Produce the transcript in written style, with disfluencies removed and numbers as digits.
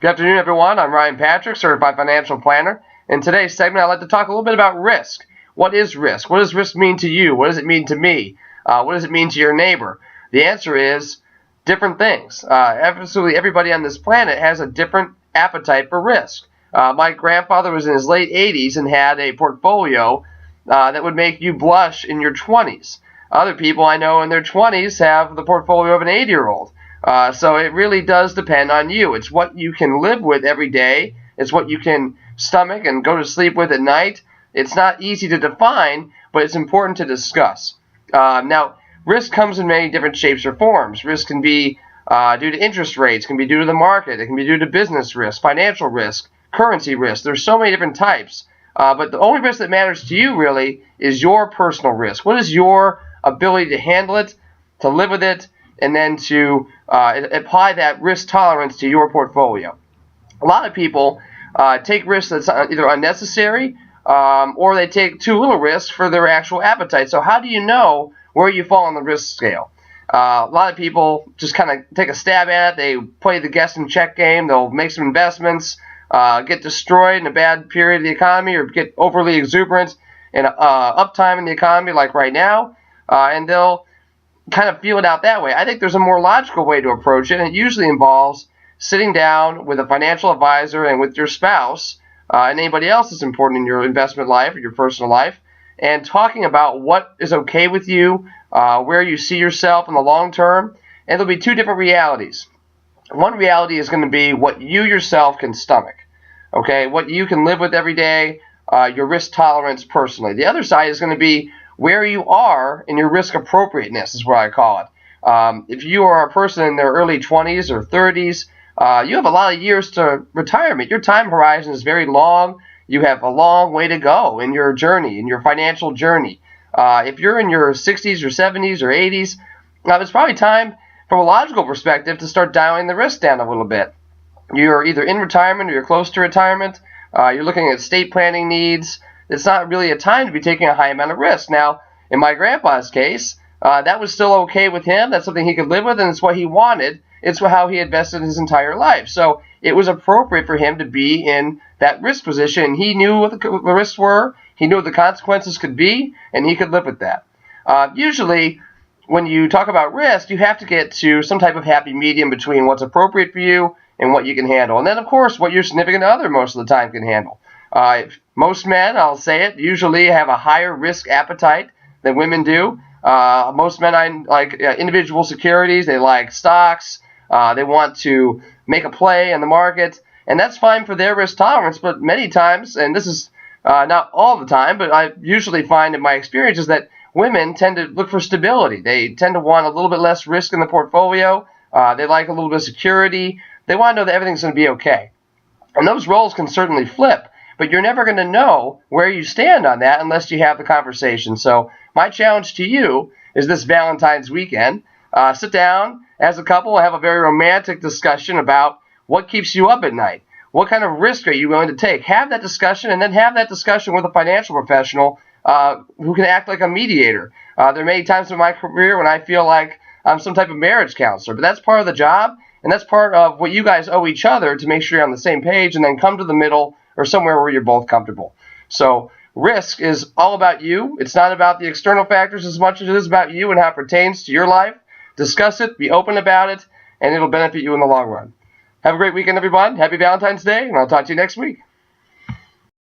Good afternoon, everyone. I'm Ryan Patrick, Certified Financial Planner. In today's segment, I'd like to talk a little bit about risk. What is risk? What does risk mean to you? What does it mean to me? What does it mean to your neighbor? The answer is different things. Absolutely everybody on this planet has a different appetite for risk. My grandfather was in his late 80s and had a portfolio that would make you blush in your 20s. Other people I know in their 20s have the portfolio of an 80-year-old. So it really does depend on you. It's what you can live with every day. It's what you can stomach and go to sleep with at night. It's not easy to define, but it's important to discuss. Now, risk comes in many different shapes or forms. Risk can be due to interest rates, can be due to the market, it can be due to business risk, financial risk, currency risk. There's so many different types. But the only risk that matters to you really is your personal risk. What is your ability to handle it, to live with it, and then to apply that risk tolerance to your portfolio? A lot of people take risks that's either unnecessary or they take too little risk for their actual appetite. So how do you know where you fall on the risk scale? A lot of people just kind of take a stab at it. They play the guess and check game. They'll make some investments, get destroyed in a bad period of the economy, or get overly exuberant in uptime in the economy like right now, and they'll kind of feel it out that way. I think there's a more logical way to approach it, and it usually involves sitting down with a financial advisor and with your spouse and anybody else that's important in your investment life or your personal life, and talking about what is okay with you, where you see yourself in the long term. And there'll be two different realities. One reality is going to be what you yourself can stomach, okay, what you can live with every day, your risk tolerance personally. The other side is going to be where you are in your risk appropriateness, is what I call it. If you are a person in their early 20s or 30s, you have a lot of years to retirement. Your time horizon is very long. You have a long way to go in your journey, in your financial journey. If you're in your 60s or 70s or 80s, it's probably time, from a logical perspective, to start dialing the risk down a little bit. You're either in retirement or you're close to retirement. You're looking at estate planning needs. It's not really a time to be taking a high amount of risk. Now, in my grandpa's case, that was still okay with him. That's something he could live with, and it's what he wanted. It's how he invested his entire life. So it was appropriate for him to be in that risk position. He knew what the risks were. He knew what the consequences could be, and he could live with that. Usually, when you talk about risk, you have to get to some type of happy medium between what's appropriate for you and what you can handle. And then, of course, what your significant other most of the time can handle. Most men, I'll say it, usually have a higher risk appetite than women do. Most men like individual securities. They like stocks. They want to make a play in the market, and that's fine for their risk tolerance. But many times, and this is not all the time, but I usually find in my experience is that women tend to look for stability. They tend to want a little bit less risk in the portfolio. They like a little bit of security. They want to know that everything's going to be okay. And those roles can certainly flip, but you're never going to know where you stand on that unless you have the conversation. So my challenge to you is this Valentine's weekend. Sit down as a couple and have a very romantic discussion about what keeps you up at night. What kind of risk are you willing to take? Have that discussion, and then have that discussion with a financial professional who can act like a mediator. There are many times in my career when I feel like I'm some type of marriage counselor, but that's part of the job, and that's part of what you guys owe each other to make sure you're on the same page and then come to the middle or somewhere where you're both comfortable. So risk is all about you. It's not about the external factors as much as it is about you and how it pertains to your life. Discuss it, be open about it, and it'll benefit you in the long run. Have a great weekend, everyone. Happy Valentine's Day, and I'll talk to you next week.